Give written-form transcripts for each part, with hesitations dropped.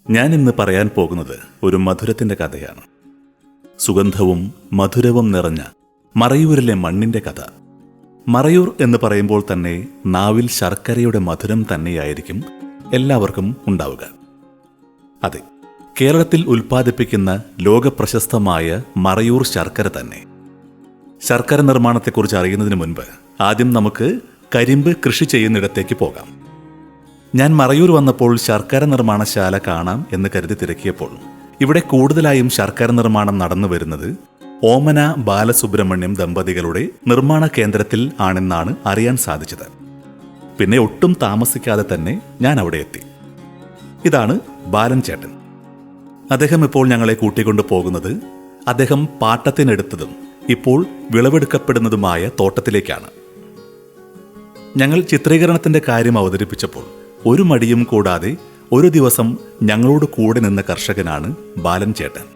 ഞാൻ ഇന്ന് പറയാൻ പോകുന്നത് ഒരു മധുരത്തിന്റെ കഥയാണ്. സുഗന്ധവും മധുരവും നിറഞ്ഞ മറയൂരിലെ മണ്ണിന്റെ കഥ. മറയൂർ എന്ന് പറയുമ്പോൾ തന്നെ നാവിൽ ശർക്കരയുടെ മധുരം തന്നെയായിരിക്കും എല്ലാവർക്കും ഉണ്ടാവുക. അതെ, കേരളത്തിൽ ഉൽപ്പാദിപ്പിക്കുന്ന ലോകപ്രശസ്തമായ മറയൂർ ശർക്കര തന്നെ. ശർക്കര നിർമ്മാണത്തെക്കുറിച്ച് അറിയുന്നതിന് മുൻപ് ആദ്യം നമുക്ക് കരിമ്പ് കൃഷി ചെയ്യുന്നിടത്തേക്ക് പോകാം. ഞാൻ മറയൂർ വന്നപ്പോൾ ശർക്കര നിർമ്മാണശാല കാണാം എന്ന് കരുതി തിരക്കിയപ്പോൾ ഇവിടെ കൂടുതലായും ശർക്കര നിർമ്മാണം നടന്നു വരുന്നത് ഓമന ബാലസുബ്രഹ്മണ്യം ദമ്പതികളുടെ നിർമ്മാണ കേന്ദ്രത്തിൽ ആണെന്നാണ് അറിയാൻ സാധിച്ചത്. പിന്നെ ഒട്ടും താമസിക്കാതെ തന്നെ ഞാൻ അവിടെ എത്തി. ഇതാണ് ബാലൻ ചേട്ടൻ. അദ്ദേഹം ഇപ്പോൾ ഞങ്ങളെ കൂട്ടിക്കൊണ്ടു പോകുന്നത് അദ്ദേഹം പാട്ടത്തിനെടുത്തതും ഇപ്പോൾ വിളവെടുക്കപ്പെടുന്നതുമായ തോട്ടത്തിലേക്കാണ്. ഞങ്ങൾ ചിത്രീകരണത്തിന്റെ കാര്യം അവതരിപ്പിച്ചപ്പോൾ ഒരു മടിയും കൂടാതെ ഒരു ദിവസം ഞങ്ങളോട് കൂടെ നിന്ന കർഷകനാണ് ബാലൻ ചേട്ടൻ.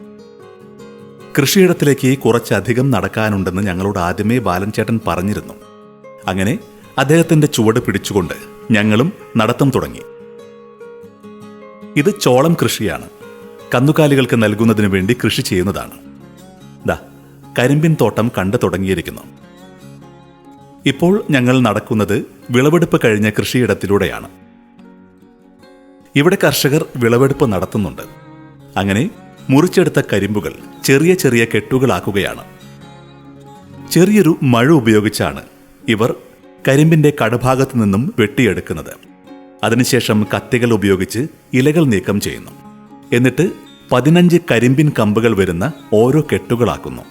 കൃഷിയിടത്തിലേക്ക് കുറച്ചധികം നടക്കാനുണ്ടെന്ന് ഞങ്ങളോട് ആദ്യമേ ബാലൻ ചേട്ടൻ പറഞ്ഞിരുന്നു. അങ്ങനെ അദ്ദേഹത്തിന്റെ ചുവട് പിടിച്ചുകൊണ്ട് ഞങ്ങളും നടത്തം തുടങ്ങി. ഇത് ചോളം കൃഷിയാണ്. കന്നുകാലികൾക്ക് നൽകുന്നതിന് വേണ്ടി കൃഷി ചെയ്യുന്നതാണ്. കരിമ്പിൻ തോട്ടം കണ്ടു തുടങ്ങിയിരിക്കുന്നു. ഇപ്പോൾ ഞങ്ങൾ നടക്കുന്നത് വിളവെടുപ്പ് കഴിഞ്ഞ കൃഷിയിടത്തിലൂടെയാണ്. ഇവിടെ കർഷകർ വിളവെടുപ്പ് നടത്തുന്നുണ്ട്. അങ്ങനെ മുറിച്ചെടുത്ത കരിമ്പുകൾ ചെറിയ ചെറിയ കെട്ടുകളാക്കുകയാണ്. ചെറിയൊരു മഴ ഉപയോഗിച്ചാണ് ഇവർ കരിമ്പിന്റെ കടഭാഗത്തു നിന്നും വെട്ടിയെടുക്കുന്നത്. അതിനുശേഷം കത്തികൾ ഉപയോഗിച്ച് ഇലകൾ നീക്കം ചെയ്യുന്നു. എന്നിട്ട് 15 കരിമ്പിൻ കമ്പുകൾ വരുന്ന ഓരോ കെട്ടുകളാക്കുന്നു.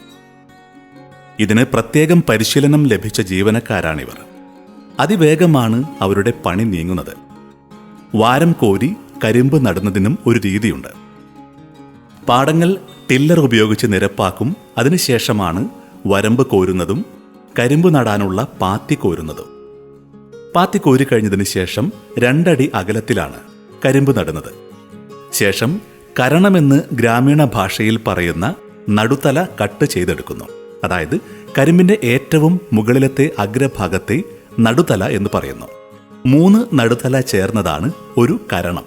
ഇതിന് പ്രത്യേകം പരിശീലനം ലഭിച്ച ജീവനക്കാരാണിവർ. അതിവേഗമാണ് അവരുടെ പണി നീങ്ങുന്നത്. വാരം കോരി കരിമ്പ് നടുന്നതിനും ഒരു രീതിയുണ്ട്. പാടങ്ങൾ ടില്ലർ ഉപയോഗിച്ച് നിരപ്പാക്കും. അതിനുശേഷമാണ് വരമ്പ് കോരുന്നതും കരിമ്പ് നടാനുള്ള പാത്തി കോരുന്നതും. പാത്തി കോരി കഴിഞ്ഞതിന് ശേഷം 2 അടി അകലത്തിലാണ് കരിമ്പ് നടുന്നത്. ശേഷം കരണമെന്ന് ഗ്രാമീണ ഭാഷയിൽ പറയുന്ന നടുത്തല കട്ട് ചെയ്തെടുക്കുന്നു. അതായത് കരിമ്പിന്റെ ഏറ്റവും മുകളിലത്തെ അഗ്രഭാഗത്തെ നടുതല എന്ന് പറയുന്നു. 3 നടുതല ചേർന്നതാണ് ഒരു കരണം.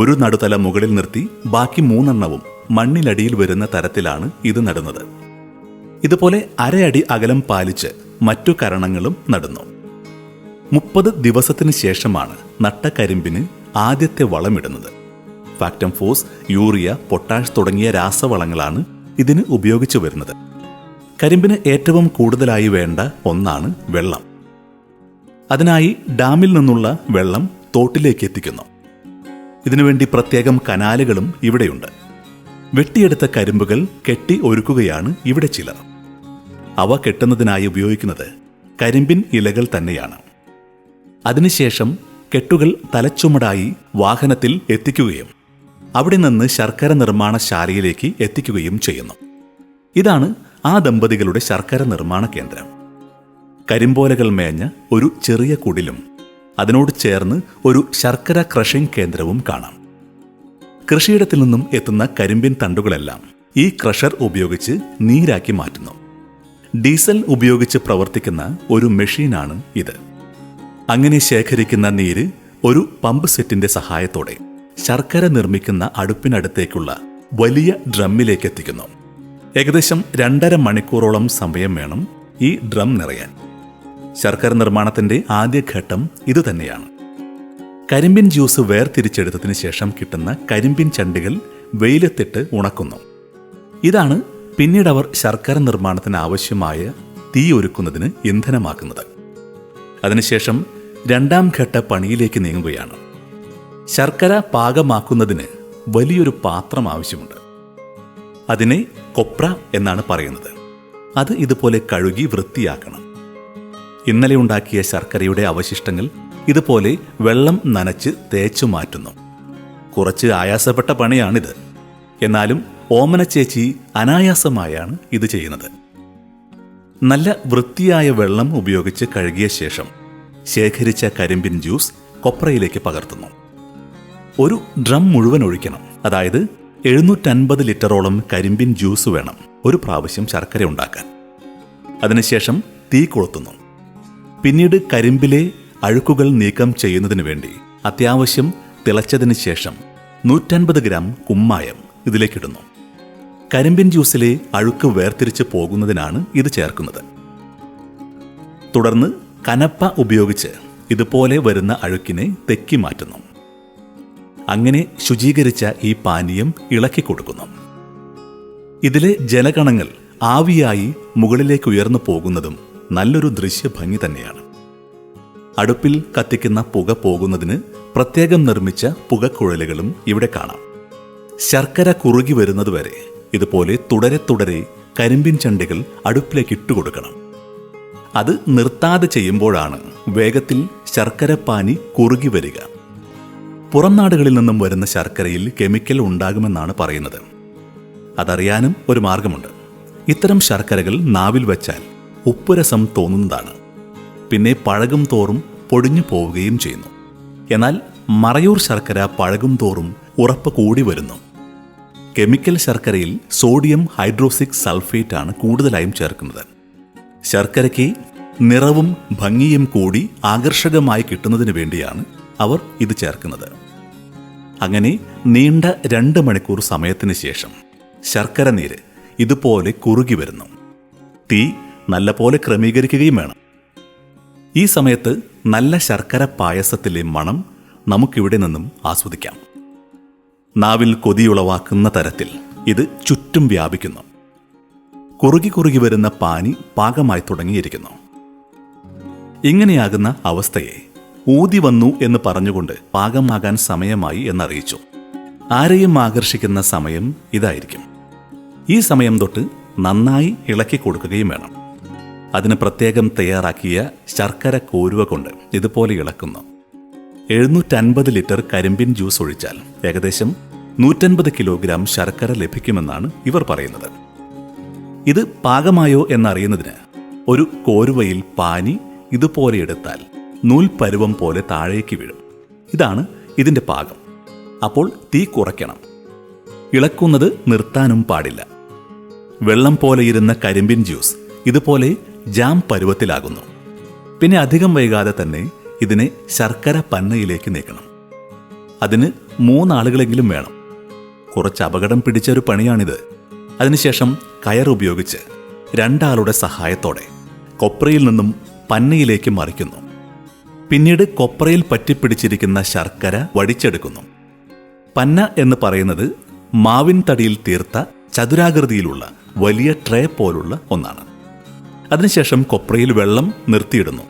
ഒരു നടുതല മുകളിൽ നിർത്തി ബാക്കി 3 എണ്ണവും മണ്ണിലടിയിൽ വരുന്ന തരത്തിലാണ് ഇത് നടുന്നത്. ഇതുപോലെ 1/2 അടി അകലം പാലിച്ച് മറ്റു കരണങ്ങളും നടുന്നു. 30 ദിവസത്തിന് ശേഷമാണ് നട്ട കരിമ്പിന് ആദ്യത്തെ വളമിടുന്നത്. ഫാക്ടം ഫോസ്, യൂറിയ, പൊട്ടാഷ് തുടങ്ങിയ രാസവളങ്ങളാണ് ഇതിന് ഉപയോഗിച്ചു വരുന്നത്. കരിമ്പിന് ഏറ്റവും കൂടുതലായി വേണ്ട ഒന്നാണ് വെള്ളം. അതിനായി ഡാമിൽ നിന്നുള്ള വെള്ളം തോട്ടിലേക്ക് എത്തിക്കുന്നു. ഇതിനുവേണ്ടി പ്രത്യേകം കനാലുകളും ഇവിടെയുണ്ട്. വെട്ടിയെടുത്ത കരിമ്പുകൾ കെട്ടി ഒരുക്കുകയാണ് ഇവിടെ ചിലർ. അവ കെട്ടുന്നതിനായി ഉപയോഗിക്കുന്നത് കരിമ്പിൻ ഇലകൾ തന്നെയാണ്. അതിനുശേഷം കെട്ടുകൾ തലച്ചുമടായി വാഹനത്തിൽ എത്തിക്കുകയും അവിടെ നിന്ന് ശർക്കര നിർമ്മാണശാലയിലേക്ക് എത്തിക്കുകയും ചെയ്യുന്നു. ഇതാണ് ആ ദമ്പതികളുടെ ശർക്കര നിർമ്മാണ കേന്ദ്രം. കരിമ്പോലകൾ മേഞ്ഞ ഒരു ചെറിയ കുടിലും അതിനോട് ചേർന്ന് ഒരു ശർക്കര ക്രഷിംഗ് കേന്ദ്രവും കാണാം. കൃഷിയിടത്തിൽ നിന്നും എത്തുന്ന കരിമ്പിൻ തണ്ടുകളെല്ലാം ഈ ക്രഷർ ഉപയോഗിച്ച് നീരാക്കി മാറ്റുന്നു. ഡീസൽ ഉപയോഗിച്ച് പ്രവർത്തിക്കുന്ന ഒരു മെഷീനാണ് ഇത്. അങ്ങനെ ശേഖരിക്കുന്ന നീര് ഒരു പമ്പ് സെറ്റിന്റെ സഹായത്തോടെ ശർക്കര നിർമ്മിക്കുന്ന അടുപ്പിനടുത്തേക്കുള്ള വലിയ ഡ്രമ്മിലേക്ക് എത്തിക്കുന്നു. ഏകദേശം 2.5 മണിക്കൂറോളം സമയം വേണം ഈ ഡ്രം നിറയാൻ. ശർക്കര നിർമ്മാണത്തിന്റെ ആദ്യഘട്ടം ഇതുതന്നെയാണ്. കരിമ്പിൻ ജ്യൂസ് വേർതിരിച്ചെടുത്തതിന് ശേഷം കിട്ടുന്ന കരിമ്പിൻ ചണ്ടികൾ വെയിലത്തിട്ട് ഉണക്കുന്നു. ഇതാണ് പിന്നീട് അവർ ശർക്കര നിർമ്മാണത്തിന് ആവശ്യമായ തീ ഒരുക്കുന്നതിന് ഇന്ധനമാക്കുന്നത്. അതിനുശേഷം 2ാം ഘട്ട പണിയിലേക്ക് നീങ്ങുകയാണ്. ശർക്കര പാകമാക്കുന്നതിന് വലിയൊരു പാത്രം ആവശ്യമുണ്ട്. അതിനെ കൊപ്ര എന്നാണ് പറയുന്നത്. അത് ഇതുപോലെ കഴുകി വൃത്തിയാക്കണം. ഇന്നലെ ഉണ്ടാക്കിയ ശർക്കരയുടെ അവശിഷ്ടങ്ങൾ ഇതുപോലെ വെള്ളം നനച്ച് തേച്ചു മാറ്റുന്നു. കുറച്ച് ആയാസപ്പെട്ട പണിയാണിത്. എന്നാലും ഓമന ചേച്ചി അനായാസമായാണ് ഇത് ചെയ്യുന്നത്. നല്ല വൃത്തിയായ വെള്ളം ഉപയോഗിച്ച് കഴുകിയ ശേഷം ശേഖരിച്ച കരിമ്പിൻ ജ്യൂസ് കൊപ്രയിലേക്ക് പകർത്തുന്നു. ഒരു ഡ്രം മുഴുവൻ ഒഴിക്കണം. അതായത് 750 ലിറ്ററോളം കരിമ്പിൻ ജ്യൂസ് വേണം ഒരു പ്രാവശ്യം ശർക്കര ഉണ്ടാക്കാൻ. അതിനുശേഷം തീ കൊളുത്തുന്നു. പിന്നീട് കരിമ്പിലെ അഴുക്കുകൾ നീക്കം ചെയ്യുന്നതിന് വേണ്ടി അത്യാവശ്യം തിളച്ചതിന് ശേഷം 150 ഗ്രാം കുമ്മായം ഇതിലേക്കിടുന്നു. കരിമ്പിൻ ജ്യൂസിലെ അഴുക്ക് വേർതിരിച്ച് പോകുന്നതിനാണ് ഇത് ചേർക്കുന്നത്. തുടർന്ന് കനപ്പ ഉപയോഗിച്ച് ഇതുപോലെ വരുന്ന അഴുക്കിനെ തെക്കി മാറ്റുന്നു. അങ്ങനെ ശുചീകരിച്ച ഈ പാനീയം ഇളക്കി കൊടുക്കുന്നു. ഇതിലെ ജലകണങ്ങൾ ആവിയായി മുകളിലേക്ക് ഉയർന്നു പോകുന്നതും നല്ലൊരു ദൃശ്യഭംഗി തന്നെയാണ്. അടുപ്പിൽ കത്തിക്കുന്ന പുക പോകുന്നതിന് പ്രത്യേകം നിർമ്മിച്ച പുകക്കുഴലുകളും ഇവിടെ കാണാം. ശർക്കര കുറുകി വരുന്നതുവരെ ഇതുപോലെ തുടരെ തുടരെ കരിമ്പിൻ ചണ്ടികൾ അടുപ്പിലേക്ക് ഇട്ടുകൊടുക്കണം. അത് നിർത്താതെ ചെയ്യുമ്പോഴാണ് വേഗത്തിൽ ശർക്കരപ്പാനി കുറുകി വരിക. പുറം നാടുകളിൽ നിന്നും വരുന്ന ശർക്കരയിൽ കെമിക്കൽ ഉണ്ടാകുമെന്നാണ് പറയുന്നത്. അതറിയാനും ഒരു മാർഗമുണ്ട്. ഇത്തരം ശർക്കരകൾ നാവിൽ വച്ചാൽ ഉപ്പുരസം തോന്നുന്നതാണ്. പിന്നെ പഴകും തോറും പൊടിഞ്ഞു പോവുകയും ചെയ്യുന്നു. എന്നാൽ മറയൂർ ശർക്കര പഴകും തോറും ഉറപ്പ് കൂടി വരുന്നു. കെമിക്കൽ ശർക്കരയിൽ സോഡിയം ഹൈഡ്രോക്സിക് സൾഫേറ്റ് ആണ് കൂടുതലായും ചേർക്കുന്നത്. ശർക്കരയ്ക്ക് നിറവും ഭംഗിയും കൂടി ആകർഷകമായി കിട്ടുന്നതിന് വേണ്ടിയാണ് അവർ ഇത് ചേർക്കുന്നത്. അങ്ങനെ നീണ്ട 2 മണിക്കൂർ സമയത്തിന് ശേഷം ശർക്കര നീര് ഇതുപോലെ കുറുകി വരുന്നു. തീ നല്ലപോലെ ക്രമീകരിക്കുകയും വേണം. ഈ സമയത്ത് നല്ല ശർക്കര പായസത്തിലെ മണം നമുക്കിവിടെ നിന്നും ആസ്വദിക്കാം. നാവിൽ കൊതിയുളവാക്കുന്ന തരത്തിൽ ഇത് ചുറ്റും വ്യാപിക്കുന്നു. കുറുകി കുറുകി വരുന്ന പാനി പാകമായി തുടങ്ങിയിരിക്കുന്നു. ഇങ്ങനെയാകുന്ന അവസ്ഥയെ ഊതി വന്നു എന്ന് പറഞ്ഞുകൊണ്ട് പാകമാകാൻ സമയമായി എന്നറിയിച്ചു. ആരെയും ആകർഷിക്കുന്ന സമയം ഇതായിരിക്കും. ഈ സമയം തൊട്ട് നന്നായി ഇളക്കി കൊടുക്കുകയും വേണം. അതിന് പ്രത്യേകം തയ്യാറാക്കിയ ശർക്കര കോരുവ കൊണ്ട് ഇതുപോലെ ഇളക്കുന്നു. 750 ലിറ്റർ കരിമ്പിൻ ജ്യൂസ് ഒഴിച്ചാൽ ഏകദേശം 150 കിലോഗ്രാം ശർക്കര ലഭിക്കുമെന്നാണ് ഇവർ പറയുന്നത്. ഇത് പാകമായോ എന്നറിയുന്നതിന് ഒരു കോരുവയിൽ പാനി ഇതുപോലെ എടുത്താൽ നൂൽപ്പരുവം പോലെ താഴേക്ക് വീഴും. ഇതാണ് ഇതിന്റെ പാകം. അപ്പോൾ തീ കുറയ്ക്കണം. ഇളക്കുന്നത് നിർത്താനും പാടില്ല. വെള്ളം പോലെ ഇരുന്ന കരിമ്പിൻ ജ്യൂസ് ഇതുപോലെ ജാം പരുവത്തിലാകുന്നു. പിന്നെ അധികം വൈകാതെ തന്നെ ഇതിനെ ശർക്കര പന്നയിലേക്ക് നീക്കണം. അതിന് 3 ആളുകളെങ്കിലും വേണം. കുറച്ച് അപകടം പിടിച്ചൊരു പണിയാണിത്. അതിനുശേഷം കയറുപയോഗിച്ച് 2 ആളുടെ സഹായത്തോടെ കൊപ്രയിൽ നിന്നും പന്നയിലേക്ക് മറിക്കുന്നു. പിന്നീട് കൊപ്രയിൽ പറ്റിപ്പിടിച്ചിരിക്കുന്ന ശർക്കര വടിച്ചെടുക്കുന്നു. പന്ന എന്ന് പറയുന്നത് മാവിൻ തടിയിൽ തീർത്ത ചതുരാകൃതിയിലുള്ള വലിയ ട്രേ പോലുള്ള ഒന്നാണ്. അതിനുശേഷം കൊപ്രയിൽ വെള്ളം നിർത്തിയിടുന്നു.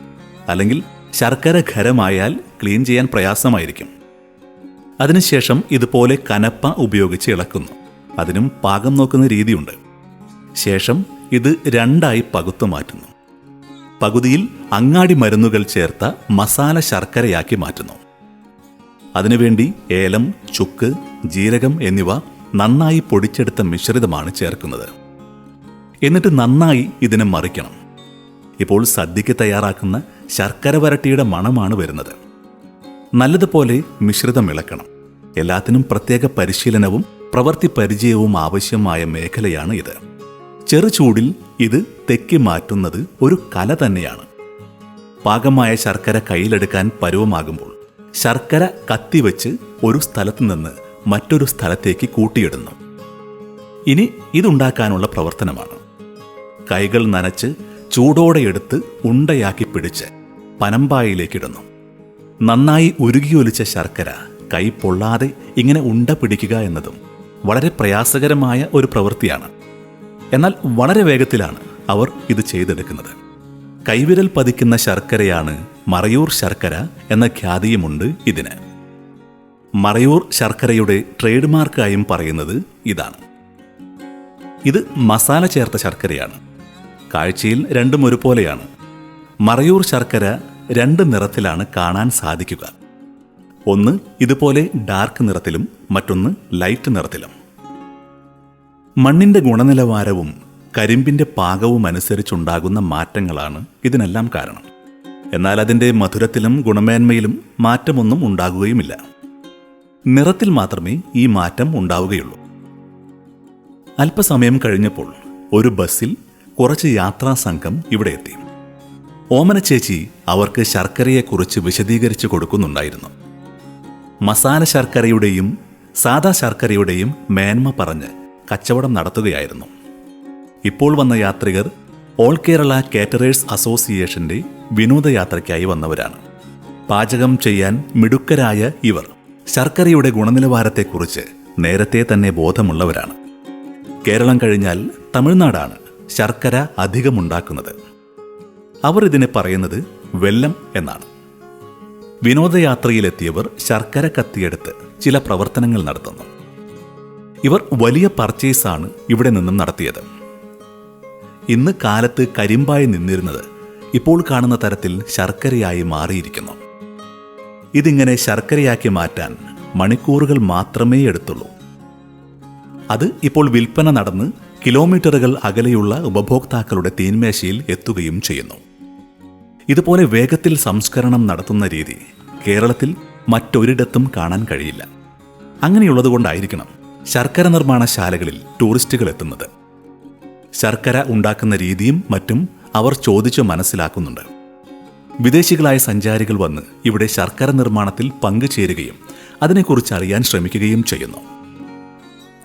അല്ലെങ്കിൽ ശർക്കര ഖരമായാൽ ക്ലീൻ ചെയ്യാൻ പ്രയാസമായിരിക്കും. അതിനുശേഷം ഇതുപോലെ കനപ്പ ഉപയോഗിച്ച് ഇളക്കുന്നു. അതിനും പാകം നോക്കുന്ന രീതിയുണ്ട്. ശേഷം ഇത് 2ആയി പകുത്തു മാറ്റുന്നു. പകുതിയിൽ അങ്ങാടി മരുന്നുകൾ ചേർത്ത മസാല ശർക്കരയാക്കി മാറ്റുന്നു. അതിനുവേണ്ടി ഏലം, ചുക്ക്, ജീരകം എന്നിവ നന്നായി പൊടിച്ചെടുത്ത മിശ്രിതമാണ് ചേർക്കുന്നത്. എന്നിട്ട് നന്നായി ഇതിനെ മറിക്കണം. ഇപ്പോൾ സദ്യക്ക് തയ്യാറാക്കുന്ന ശർക്കര വരട്ടിയുടെ മണമാണ് വരുന്നത്. നല്ലതുപോലെ മിശ്രിതം ഇളക്കണം. എല്ലാത്തിനും പ്രത്യേക പരിശീലനവും പ്രവൃത്തി പരിചയവും ആവശ്യമായ മേഖലയാണ് ഇത്. ചെറുചൂടിൽ ഇത് തെക്കി മാറ്റുന്നത് ഒരു കല തന്നെയാണ്. പാകമായ ശർക്കര കയ്യിലെടുക്കാൻ പരുവമാകുമ്പോൾ ശർക്കര കത്തിവെച്ച് ഒരു സ്ഥലത്ത് നിന്ന് മറ്റൊരു സ്ഥലത്തേക്ക് കൂട്ടിയിടുന്നു. ഇനി ഇതുണ്ടാക്കാനുള്ള പ്രവർത്തനമാണ്. കൈകൾ നനച്ച് ചൂടോടെ എടുത്ത് ഉണ്ടയാക്കി പിടിച്ച് പനമ്പായിലേക്കിടുന്നു. നന്നായി ഉരുകിയൊലിച്ച ശർക്കര കൈ പൊള്ളാതെ ഇങ്ങനെ ഉണ്ട പിടിക്കുക എന്നതും വളരെ പ്രയാസകരമായ ഒരു പ്രവൃത്തിയാണ്. എന്നാൽ വളരെ വേഗത്തിലാണ് അവർ ഇത് ചെയ്തെടുക്കുന്നത്. കൈവിരൽ പതിക്കുന്ന ശർക്കരയാണ് മറയൂർ ശർക്കര എന്ന ഖ്യാതിയുമുണ്ട് ഇതിന്. മറയൂർ ശർക്കരയുടെ ട്രേഡ് മാർക്കായും പറയുന്നത് ഇതാണ്. ഇത് മസാല ചേർത്ത ശർക്കരയാണ്. കാഴ്ചയിൽ രണ്ടും ഒരുപോലെയാണ്. മറയൂർ ശർക്കര 2 നിറത്തിലാണ് കാണാൻ സാധിക്കുക. ഒന്ന് ഇതുപോലെ ഡാർക്ക് നിറത്തിലും മറ്റൊന്ന് ലൈറ്റ് നിറത്തിലും. മണ്ണിന്റെ ഗുണനിലവാരവും കരിമ്പിന്റെ പാകവും അനുസരിച്ചുണ്ടാകുന്ന മാറ്റങ്ങളാണ് ഇതിനെല്ലാം കാരണം. എന്നാൽ അതിന്റെ മധുരത്തിലും ഗുണമേന്മയിലും മാറ്റമൊന്നും ഉണ്ടാകുകയുമില്ല. നിറത്തിൽ മാത്രമേ ഈ മാറ്റം ഉണ്ടാവുകയുള്ളൂ. അല്പസമയം കഴിഞ്ഞപ്പോൾ ഒരു ബസ്സിൽ കുറച്ച് യാത്രാ സംഘം ഇവിടെ എത്തി. ഓമന ചേച്ചി അവർക്ക് ശർക്കരയെക്കുറിച്ച് വിശദീകരിച്ചു കൊടുക്കുന്നുണ്ടായിരുന്നു. മസാല ശർക്കരയുടെയും സാദാ ശർക്കരയുടെയും മേന്മ പറഞ്ഞ് കച്ചവടം നടത്തുകയായിരുന്നു. ഇപ്പോൾ വന്ന യാത്രികർ ഓൾ കേരള കേറ്ററേഴ്സ് അസോസിയേഷന്റെ വിനോദയാത്രയ്ക്കായി വന്നവരാണ്. പാചകം ചെയ്യാൻ മിടുക്കരായ ഇവർ ശർക്കരയുടെ ഗുണനിലവാരത്തെക്കുറിച്ച് നേരത്തെ തന്നെ ബോധമുള്ളവരാണ്. കേരളം കഴിഞ്ഞാൽ തമിഴ്നാടാണ് ശർക്കര അധികമുണ്ടാക്കുന്നത്. അവർ ഇതിനെ പറയുന്നത് വെല്ലം എന്നാണ്. വിനോദയാത്രയിലെത്തിയവർ ശർക്കര കത്തിയെടുത്ത് ചില പ്രവർത്തനങ്ങൾ നടത്തുന്നു. ഇവർ വലിയ പർച്ചേസാണ് ഇവിടെ നിന്നും നടത്തിയത്. ഇന്ന് കാലത്ത് കരിമ്പായി നിന്നിരുന്നത് ഇപ്പോൾ കാണുന്ന തരത്തിൽ ശർക്കരയായി മാറിയിരിക്കുന്നു. ഇതിങ്ങനെ ശർക്കരയാക്കി മാറ്റാൻ മണിക്കൂറുകൾ മാത്രമേ എടുത്തുള്ളൂ. അത് ഇപ്പോൾ വിൽപ്പന നടന്ന് കിലോമീറ്ററുകൾ അകലെയുള്ള ഉപഭോക്താക്കളുടെ തീന്മേശയിൽ എത്തുകയും ചെയ്യുന്നു. ഇതുപോലെ വേഗത്തിൽ സംസ്കരണം നടത്തുന്ന രീതി കേരളത്തിൽ മറ്റൊരിടത്തും കാണാൻ കഴിയില്ല. അങ്ങനെയുള്ളതുകൊണ്ടായിരിക്കണം ശർക്കര നിർമ്മാണശാലകളിൽ ടൂറിസ്റ്റുകൾ എത്തുന്നത്. ശർക്കര ഉണ്ടാക്കുന്ന രീതിയും മറ്റും അവർ ചോദിച്ചു മനസ്സിലാക്കുന്നുണ്ട്. വിദേശികളായ സഞ്ചാരികൾ വന്ന് ഇവിടെ ശർക്കര നിർമ്മാണത്തിൽ പങ്കുചേരുകയും അതിനെക്കുറിച്ച് അറിയാൻ ശ്രമിക്കുകയും ചെയ്യുന്നു.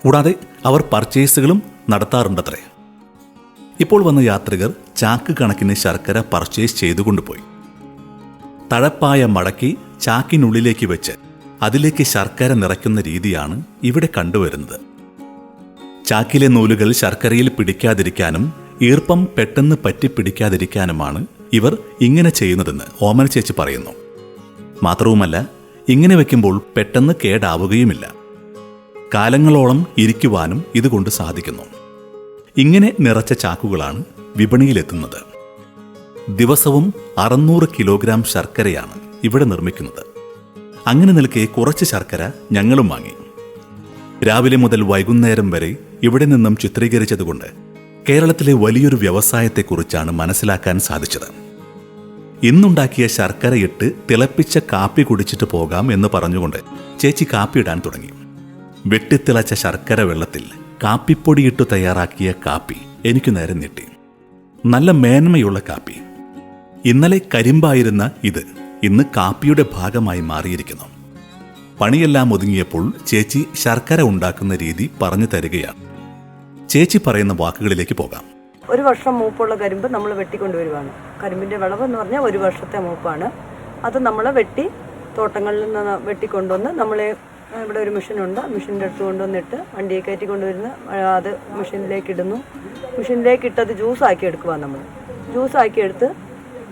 കൂടാതെ അവർ പർച്ചേസുകളും നടത്താറുണ്ടത്രേ. ഇപ്പോൾ വന്ന യാത്രികർ ചാക്ക് കണക്കിന് ശർക്കര പർച്ചേസ് ചെയ്തുകൊണ്ടുപോയി. തഴപ്പായ മടക്കി ചാക്കിനുള്ളിലേക്ക് വെച്ച് അതിലേക്ക് ശർക്കര നിറയ്ക്കുന്ന രീതിയാണ് ഇവിടെ കണ്ടുവരുന്നത്. ചാക്കിലെ നൂലുകൾ ശർക്കരയിൽ പിടിക്കാതിരിക്കാനും ഈർപ്പം പെട്ടെന്ന് പറ്റിപ്പിടിക്കാതിരിക്കാനുമാണ് ഇവർ ഇങ്ങനെ ചെയ്യുന്നതെന്ന് ഓമന ചേച്ചി പറയുന്നു. മാത്രവുമല്ല, ഇങ്ങനെ വയ്ക്കുമ്പോൾ പെട്ടെന്ന് കേടാവുകയുമില്ല. കാലങ്ങളോളം ഇരിക്കുവാനും ഇതുകൊണ്ട് സാധിക്കുന്നു. ഇങ്ങനെ നിറച്ച ചാക്കുകളാണ് വിപണിയിലെത്തുന്നത്. ദിവസവും 600 കിലോഗ്രാം ശർക്കരയാണ് ഇവിടെ നിർമ്മിക്കുന്നത്. അങ്ങനെ നിൽക്കെ കുറച്ച് ശർക്കര ഞങ്ങളും വാങ്ങി. രാവിലെ മുതൽ വൈകുന്നേരം വരെ ഇവിടെ നിന്നും ചിത്രീകരിച്ചതുകൊണ്ട് കേരളത്തിലെ വലിയൊരു വ്യവസായത്തെക്കുറിച്ചാണ് മനസ്സിലാക്കാൻ സാധിച്ചത്. ഇന്നുണ്ടാക്കിയ ശർക്കരയിട്ട് തിളപ്പിച്ച കാപ്പി കുടിച്ചിട്ട് പോകാം എന്ന് പറഞ്ഞുകൊണ്ട് ചേച്ചി കാപ്പി ഇടാൻ തുടങ്ങി. വെട്ടിത്തിളച്ച ശർക്കര വെള്ളത്തിൽ കാപ്പിപ്പൊടിയിട്ട് തയ്യാറാക്കിയ കാപ്പി എനിക്ക് നേരെ നീട്ടി. നല്ല മേന്മയുള്ള കാപ്പി. ഇന്നലെ കരിമ്പായിരുന്ന ഇത് ഇന്ന് കാപ്പിയുടെ ഭാഗമായി മാറിയിരിക്കുന്നു. പണിയെല്ലാം ഒതുങ്ങിയപ്പോൾ ചേച്ചി ശർക്കര ഉണ്ടാക്കുന്ന രീതി പറഞ്ഞു തരികയാണ്. ചേച്ചി പറയുന്ന വാക്കുകളിലേക്ക് പോകാം. ഒരു വർഷം മൂപ്പുള്ള കരിമ്പ് നമ്മൾ വെട്ടിക്കൊണ്ടുവരുവാണ്. കരിമ്പിൻ്റെ വിളവ് എന്ന് പറഞ്ഞാൽ ഒരു വർഷത്തെ മൂപ്പാണ്. അത് നമ്മൾ വെട്ടി തോട്ടങ്ങളിൽ നിന്ന് വെട്ടിക്കൊണ്ടുവന്ന് നമ്മൾ ഇവിടെ ഒരു മെഷീനുണ്ട്. മെഷീൻ്റെ അടുത്ത് കൊണ്ടുവന്നിട്ട് വണ്ടിയെ കയറ്റി കൊണ്ടുവരുന്ന അത് മെഷീനിലേക്ക് ഇടുന്നു. മെഷീനിലേക്ക് ഇട്ടത് ജ്യൂസാക്കി എടുക്കുക. നമ്മൾ ജ്യൂസാക്കി എടുത്ത്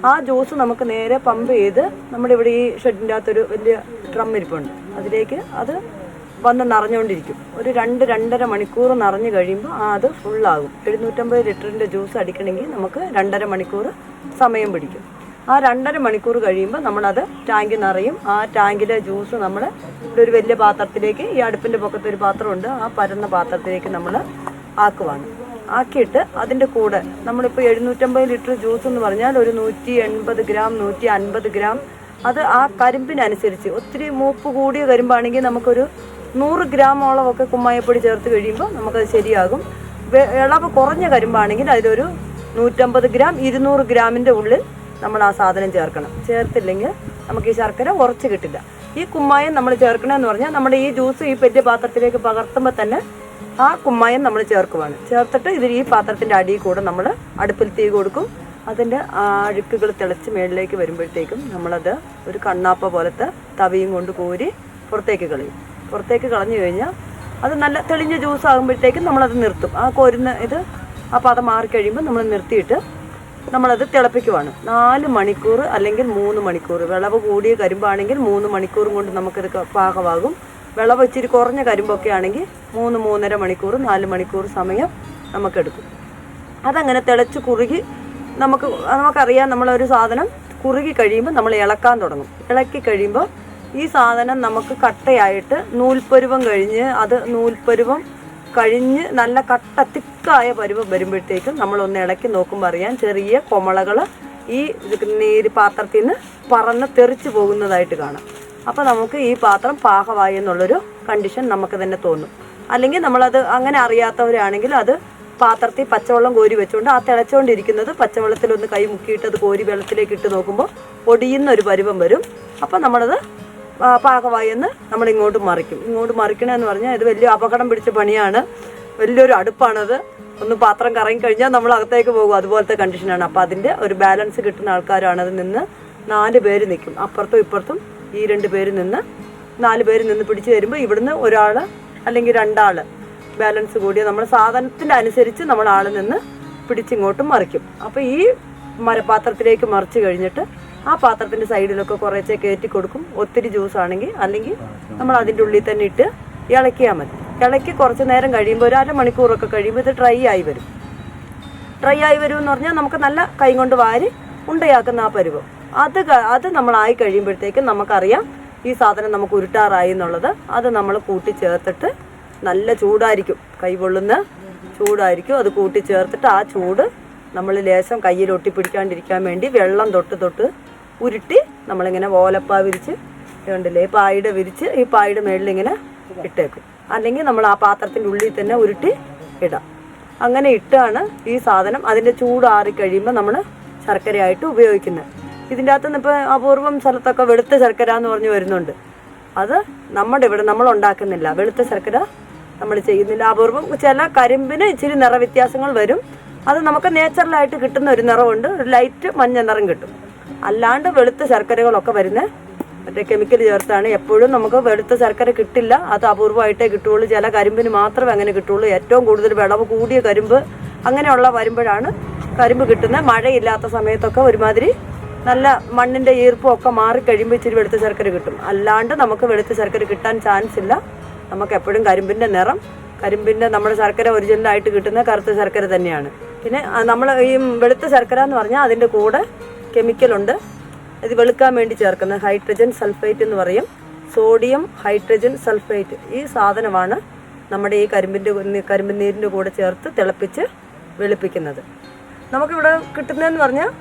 ആ ജ്യൂസ് നമുക്ക് നേരെ പമ്പ് ചെയ്ത് നമ്മുടെ ഇവിടെ ഈ ഷെഡിൻ്റെ അകത്തൊരു വലിയ ഡ്രം ഇരിപ്പുണ്ട്. അതിലേക്ക് അത് വന്ന് നിറഞ്ഞുകൊണ്ടിരിക്കും. ഒരു 2-2.5 മണിക്കൂർ നിറഞ്ഞു കഴിയുമ്പോൾ അത് ഫുള്ളാകും. 750 ലിറ്ററിൻ്റെ ജ്യൂസ് അടിക്കണമെങ്കിൽ നമുക്ക് 2.5 മണിക്കൂർ സമയം പിടിക്കും. ആ 2.5 മണിക്കൂർ കഴിയുമ്പോൾ നമ്മളത് ടാങ്ക് നിറയും. ആ ടാങ്കിലെ ജ്യൂസ് നമ്മൾ ഇവിടെ ഒരു വലിയ പാത്രത്തിലേക്ക്, ഈ അടുപ്പിൻ്റെ പൊക്കത്ത് ഒരു പാത്രമുണ്ട്, ആ പരന്ന പാത്രത്തിലേക്ക് നമ്മൾ ആക്കുവാണ്. ആക്കിയിട്ട് അതിൻ്റെ കൂടെ നമ്മളിപ്പോൾ 750 ലിറ്റർ ജ്യൂസ് എന്ന് പറഞ്ഞാൽ ഒരു 180 ഗ്രാം 150 ഗ്രാം അത് ആ കരിമ്പിനനുസരിച്ച്. ഒത്തിരി മൂപ്പ് കൂടിയ കരിമ്പാണെങ്കിൽ നമുക്കൊരു 100 ഗ്രാമോളമൊക്കെ കുമ്മായപ്പൊടി ചേർത്ത് കഴിയുമ്പോൾ നമുക്കത് ശരിയാകും. ഇളവ് കുറഞ്ഞ കരിമ്പാണെങ്കിൽ അതിലൊരു 150 ഗ്രാം 200 ഗ്രാമിൻ്റെ ഉള്ളിൽ നമ്മൾ ആ സാധനം ചേർക്കണം. ചേർത്തില്ലെങ്കിൽ നമുക്ക് ഈ ശർക്കര ഉറച്ച് കിട്ടില്ല. ഈ കുമ്മായം നമ്മൾ ചേർക്കണമെന്ന് പറഞ്ഞാൽ നമ്മുടെ ഈ ജ്യൂസ് ഈ വലിയ പാത്രത്തിലേക്ക് പകർത്തുമ്പോൾ തന്നെ ആ കുമ്മായം നമ്മൾ ചേർക്കുവാണ്. ചേർത്തിട്ട് ഇതിൽ ഈ പാത്രത്തിൻ്റെ അടിയിൽ കൂടെ നമ്മൾ അടുപ്പിൽ തീ കൊടുക്കും. അതിൻ്റെ അഴുക്കുകൾ തിളച്ച് മേളിലേക്ക് വരുമ്പോഴത്തേക്കും നമ്മളത് ഒരു കണ്ണാപ്പ പോലത്തെ തവിയും കൊണ്ട് കോരി പുറത്തേക്ക് കളയും. പുറത്തേക്ക് കളഞ്ഞു കഴിഞ്ഞാൽ അത് നല്ല തെളിഞ്ഞ ജ്യൂസ് ആകുമ്പോഴത്തേക്കും നമ്മളത് നിർത്തും. ആ കോരുന്ന ഇത് ആ പദം മാറിക്കഴിയുമ്പോൾ നമ്മൾ നിർത്തിയിട്ട് നമ്മളത് തിളപ്പിക്കുവാണ്. 4 മണിക്കൂർ അല്ലെങ്കിൽ 3 മണിക്കൂർ. വിളവ് കൂടിയ കരിമ്പാണെങ്കിൽ 3 മണിക്കൂറും കൊണ്ട് നമുക്കിത് പാകമാകും. വിളവ് ഇച്ചിരി കുറഞ്ഞ കരിമ്പൊക്കെ ആണെങ്കിൽ 3-3.5 മണിക്കൂർ 4 മണിക്കൂർ സമയം നമുക്കെടുക്കും. അതങ്ങനെ തിളച്ച് കുറുകി നമുക്കറിയാം. നമ്മളൊരു സാധനം കുറുകി കഴിയുമ്പോൾ നമ്മൾ ഇളക്കാൻ തുടങ്ങും. ഇളക്കി കഴിയുമ്പോൾ ഈ സാധനം നമുക്ക് കട്ടയായിട്ട് നൂൽപ്പരുവം കഴിഞ്ഞ് അത് നൂൽപ്പരുവം കഴിഞ്ഞ് നല്ല കട്ട തിക്കായ പരുവം വരുമ്പോഴത്തേക്കും നമ്മളൊന്ന് ഇളക്കി നോക്കുമ്പോൾ അറിയാം ചെറിയ കൊമളകൾ ഈ നീര് പാത്രത്തിൽ നിന്ന് പറന്ന് തെറിച്ച് പോകുന്നതായിട്ട് കാണാം. അപ്പോൾ നമുക്ക് ഈ പാത്രം പാകമായി എന്നുള്ളൊരു കണ്ടീഷൻ നമുക്ക് തന്നെ തോന്നും. അല്ലെങ്കിൽ നമ്മളത് അങ്ങനെ അറിയാത്തവരാണെങ്കിൽ അത് പാത്രത്തിൽ പച്ചവെള്ളം കോരി വെച്ചുകൊണ്ട് ആ തിളച്ചുകൊണ്ടിരിക്കുന്നത് പച്ചവെള്ളത്തിലൊന്ന് കൈ മുക്കിയിട്ട് അത് കോരി വെള്ളത്തിലേക്ക് ഇട്ട് നോക്കുമ്പോൾ ഒടിയുന്ന ഒരു പരുവം വരും. അപ്പോൾ നമ്മളത് പാകമായി എന്ന് നമ്മൾ ഇങ്ങോട്ട് മറിക്കും. ഇങ്ങോട്ട് മറിക്കണമെന്ന് പറഞ്ഞാൽ ഇത് വലിയ അപകടം പിടിച്ച പണിയാണ്, വലിയൊരു അടുപ്പാണത്. ഒന്ന് പാത്രം കറങ്ങി കഴിഞ്ഞാൽ നമ്മൾ അകത്തേക്ക് പോകും, അതുപോലത്തെ കണ്ടീഷനാണ്. അപ്പോൾ അതിൻ്റെ ഒരു ബാലൻസ് കിട്ടുന്ന ആൾക്കാരാണ് അത് നിന്ന് 4 പേര് നിൽക്കും, അപ്പുറത്തും ഇപ്പുറത്തും ഈ 2 പേര് നിന്ന് 4 പേര് നിന്ന് പിടിച്ച് തരുമ്പോൾ ഇവിടുന്ന് ഒരാൾ അല്ലെങ്കിൽ 2 ആൾ ബാലൻസ് കൂടിയ നമ്മൾ സാധനത്തിൻ്റെ അനുസരിച്ച് നമ്മൾ ആൾ നിന്ന് പിടിച്ചിങ്ങോട്ടും മറിക്കും. അപ്പോൾ ഈ മരപാത്രത്തിലേക്ക് മറിച്ച് കഴിഞ്ഞിട്ട് ആ പാത്രത്തിൻ്റെ സൈഡിലൊക്കെ കുറേശ്ശെ കയറ്റി കൊടുക്കും. ഒത്തിരി ജ്യൂസ് ആണെങ്കിൽ അല്ലെങ്കിൽ നമ്മൾ അതിൻ്റെ ഉള്ളിൽ തന്നെ ഇട്ട് ഇളക്കിയാൽ മതി. ഇളക്കി കുറച്ച് നേരം കഴിയുമ്പോൾ ഒരു അരമണിക്കൂറൊക്കെ കഴിയുമ്പോൾ ഇത് ഡ്രൈ ആയി വരും. ഡ്രൈ ആയി വരും എന്ന് പറഞ്ഞാൽ നമുക്ക് നല്ല കൈ കൊണ്ട് വാരി ഉണ്ടയാക്കുന്ന ആ പരുവം. അത് നമ്മളായി കഴിയുമ്പോഴത്തേക്കും നമുക്കറിയാം ഈ സാധനം നമുക്ക് ഉരുട്ടാറായി എന്നുള്ളത്. അത് നമ്മൾ കൂട്ടി ചേർത്തിട്ട് നല്ല ചൂടായിരിക്കും, കൈ പൊള്ളുന്ന ചൂടായിരിക്കും. അത് കൂട്ടി ചേർത്തിട്ട് ആ ചൂട് നമ്മൾ ലേശം കയ്യിൽ ഒട്ടിപ്പിടിക്കാണ്ടിരിക്കാൻ വേണ്ടി വെള്ളം തൊട്ട് ഉരുട്ടി നമ്മളിങ്ങനെ ഓലപ്പ വിരിച്ച് കണ്ടില്ലേ പായുടെ വിരിച്ച് ഈ പായുടെ മേളിൽ ഇങ്ങനെ ഇട്ടേക്കും. അല്ലെങ്കിൽ നമ്മൾ ആ പാത്രത്തിൻ്റെ ഉള്ളിൽ തന്നെ ഉരുട്ടി ഇടാം. അങ്ങനെ ഇട്ടാണ് ഈ സാധനം അതിൻ്റെ ചൂടാറി കഴിയുമ്പോൾ നമ്മൾ ശർക്കരയായിട്ട് ഉപയോഗിക്കുന്നത്. ഇതിൻ്റെ അകത്തുനിന്ന് ഇപ്പോൾ അപൂർവം സ്ഥലത്തൊക്കെ വെളുത്ത ശർക്കര എന്ന് പറഞ്ഞ് വരുന്നുണ്ട്. അത് നമ്മുടെ ഇവിടെ നമ്മൾ ഉണ്ടാക്കുന്നില്ല, വെളുത്ത ശർക്കര നമ്മൾ ചെയ്യുന്നില്ല. അപൂർവം ചില കരിമ്പിന് ഇച്ചിരി നിറവ്യത്യാസങ്ങൾ വരും. അത് നമുക്ക് നേച്ചുറലായിട്ട് കിട്ടുന്ന ഒരു നിറമുണ്ട്, ഒരു ലൈറ്റ് മഞ്ഞ നിറം കിട്ടും. അല്ലാണ്ട് വെളുത്ത ശർക്കരകളൊക്കെ വരുന്നത് മറ്റേ കെമിക്കൽ ചേർത്താണ്. എപ്പോഴും നമുക്ക് വെളുത്ത ശർക്കര കിട്ടില്ല, അത് അപൂർവമായിട്ടേ കിട്ടുള്ളൂ. ചില കരിമ്പിന് മാത്രമേ അങ്ങനെ കിട്ടുള്ളൂ. ഏറ്റവും കൂടുതൽ വിളവ് കൂടിയ കരിമ്പ് അങ്ങനെയുള്ള വരുമ്പോഴാണ് കരിമ്പ് കിട്ടുന്നത്. മഴയില്ലാത്ത സമയത്തൊക്കെ ഒരുമാതിരി നല്ല മണ്ണിൻ്റെ ഈർപ്പം ഒക്കെ മാറിക്കഴിയുമ്പോൾ ഇച്ചിരി വെളുത്ത ശർക്കര കിട്ടും. അല്ലാണ്ട് നമുക്ക് വെളുത്ത ശർക്കര കിട്ടാൻ ചാൻസ് ഇല്ല. നമുക്ക് എപ്പോഴും കരിമ്പിൻ്റെ നിറം, കരിമ്പിൻ്റെ നമ്മുടെ ശർക്കര ഒറിജിനലായിട്ട് കിട്ടുന്ന കറുത്ത ശർക്കര തന്നെയാണ്. പിന്നെ നമ്മൾ ഈ വെളുത്ത ശർക്കര എന്ന് പറഞ്ഞാൽ അതിൻ്റെ കൂടെ കെമിക്കലുണ്ട്. ഇത് വെളുക്കാൻ വേണ്ടി ചേർക്കുന്ന ഹൈഡ്രജൻ സൾഫേറ്റ് എന്ന് പറയും, സോഡിയം ഹൈഡ്രജൻ സൾഫേറ്റ്. ഈ സാധനമാണ് നമ്മുടെ ഈ കരിമ്പ് നീരിൻ്റെ കൂടെ ചേർത്ത് തിളപ്പിച്ച് വെളുപ്പിക്കുന്നത്. നമുക്കിവിടെ കിട്ടുന്നതെന്ന് പറഞ്ഞാൽ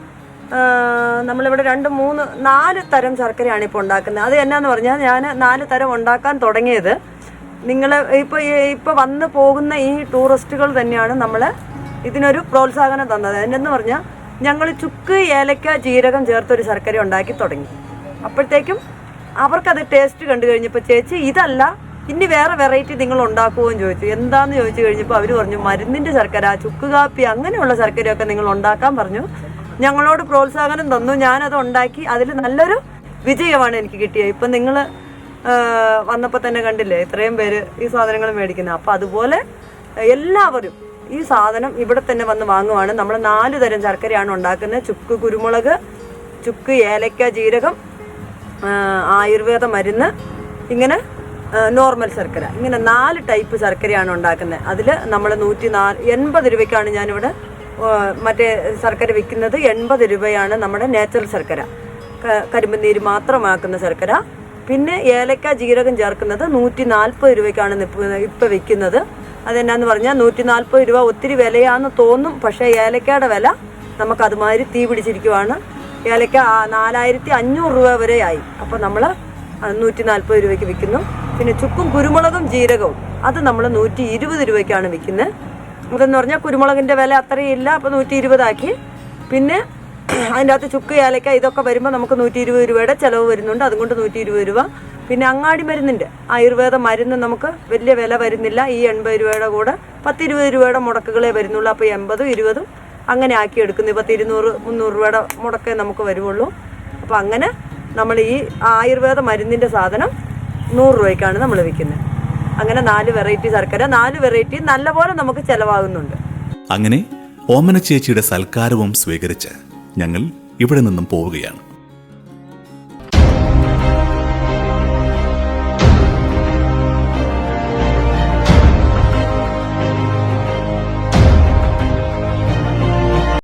നമ്മളിവിടെ 2, 3, 4 തരം ശർക്കരയാണ് ഇപ്പോൾ ഉണ്ടാക്കുന്നത്. അത് എന്നാന്ന് പറഞ്ഞാൽ ഞാൻ 4 തരം ഉണ്ടാക്കാൻ തുടങ്ങിയത് നിങ്ങൾ ഇപ്പോൾ വന്ന് പോകുന്ന ഈ ടൂറിസ്റ്റുകൾ തന്നെയാണ് നമ്മൾ ഇതിനൊരു പ്രോത്സാഹനം തന്നത്. എന്നു പറഞ്ഞാൽ ഞങ്ങൾ ചുക്ക്, ഏലക്ക, ജീരകം ചേർത്തൊരു ശർക്കര ഉണ്ടാക്കി തുടങ്ങി. അപ്പോഴത്തേക്കും അവർക്കത് ടേസ്റ്റ് കണ്ടു കഴിഞ്ഞപ്പോൾ ചേച്ചി ഇതല്ല ഇനി വേറെ വെറൈറ്റി നിങ്ങൾ ഉണ്ടാക്കുമോ എന്ന് ചോദിച്ചു. എന്താന്ന് ചോദിച്ചു കഴിഞ്ഞപ്പോൾ അവർ പറഞ്ഞു മരുന്നിൻ്റെ ശർക്കര, ചുക്ക് കാപ്പി അങ്ങനെയുള്ള ശർക്കരയൊക്കെ നിങ്ങൾ ഉണ്ടാക്കാൻ പറഞ്ഞു. ഞങ്ങളോട് പ്രോത്സാഹനം തന്നു. ഞാനത് ഉണ്ടാക്കി. അതിൽ നല്ലൊരു വിജയമാണ് എനിക്ക് കിട്ടിയത്. ഇപ്പം നിങ്ങൾ വന്നപ്പോൾ തന്നെ കണ്ടില്ലേ ഇത്രയും പേര് ഈ സാധനങ്ങൾ മേടിക്കുന്നത്. അപ്പം അതുപോലെ എല്ലാവരും ഈ സാധനം ഇവിടെ തന്നെ വന്ന് വാങ്ങുവാണ്. നമ്മൾ 4 തരം ശർക്കരയാണ് ഉണ്ടാക്കുന്നത്. ചുക്ക്, കുരുമുളക്, ചുക്ക്, ഏലക്ക, ജീരകം, ആയുർവേദ മരുന്ന്, ഇങ്ങനെ നോർമൽ ശർക്കര, ഇങ്ങനെ 4 ടൈപ്പ് ശർക്കരയാണ് ഉണ്ടാക്കുന്നത്. അതിൽ നമ്മൾ 180 രൂപയ്ക്കാണ് ഞാനിവിടെ മറ്റേ ശർക്കര വിൽക്കുന്നത്. 80 രൂപയാണ് നമ്മുടെ നാച്ചുറൽ ശർക്കര, കരിമ്പ് നീര് മാത്രമാക്കുന്ന ശർക്കര. പിന്നെ ഏലക്ക, ജീരകം ചേർക്കുന്നത് 140 രൂപയ്ക്കാണ് ഇപ്പോൾ വിൽക്കുന്നത്. അതെന്നാന്ന് പറഞ്ഞാൽ 140 രൂപ ഒത്തിരി വിലയാണെന്ന് തോന്നും. പക്ഷേ ഏലക്കയുടെ വില നമുക്ക് അതുമാതിരി തീ പിടിച്ചിരിക്കുവാണ്. ഏലക്ക 4500 രൂപ വരെ ആയി. അപ്പോൾ നമ്മൾ 140 രൂപയ്ക്ക് വിൽക്കുന്നു. പിന്നെ ചുക്കും കുരുമുളകും ജീരകവും അത് നമ്മൾ 120 രൂപയ്ക്കാണ് വിൽക്കുന്നത്. ഇതെന്ന് പറഞ്ഞാൽ കുരുമുളകിൻ്റെ വില അത്രയും ഇല്ല, അപ്പോൾ 120 ആക്കി. പിന്നെ അതിൻ്റെ അകത്ത് ചുക്ക്, ഏലക്ക ഇതൊക്കെ വരുമ്പോൾ നമുക്ക് 120 രൂപയുടെ ചിലവ് വരുന്നുണ്ട്. അതുകൊണ്ട് 120 രൂപ. പിന്നെ അങ്ങാടി മരുന്നിൻ്റെ ആയുർവേദ മരുന്ന് നമുക്ക് വലിയ വില വരുന്നില്ല. ഈ 80 രൂപയുടെ കൂടെ 10-20 രൂപയുടെ മുടക്കുകളേ വരുന്നുള്ളൂ. അപ്പോൾ 80, 20 അങ്ങനെ ആക്കി എടുക്കുന്നു. ഇപ്പോൾ 200-300 രൂപയുടെ മുടക്കേ നമുക്ക് വരുവുള്ളൂ. അപ്പോൾ അങ്ങനെ നമ്മൾ ഈ ആയുർവേദ മരുന്നിൻ്റെ സാധനം 100 രൂപയ്ക്കാണ് നമ്മൾ വിൽക്കുന്നത്. അങ്ങനെ 4 വെറൈറ്റി ശർക്കര, 4 വെറൈറ്റി നല്ലപോലെ നമുക്ക് ചിലവാകുന്നുണ്ട്. അങ്ങനെ ഓമന ചേച്ചിയുടെ സൽക്കാരവും സ്വീകരിച്ച് ഞങ്ങൾ ഇവിടെ നിന്നും പോവുകയാണ്.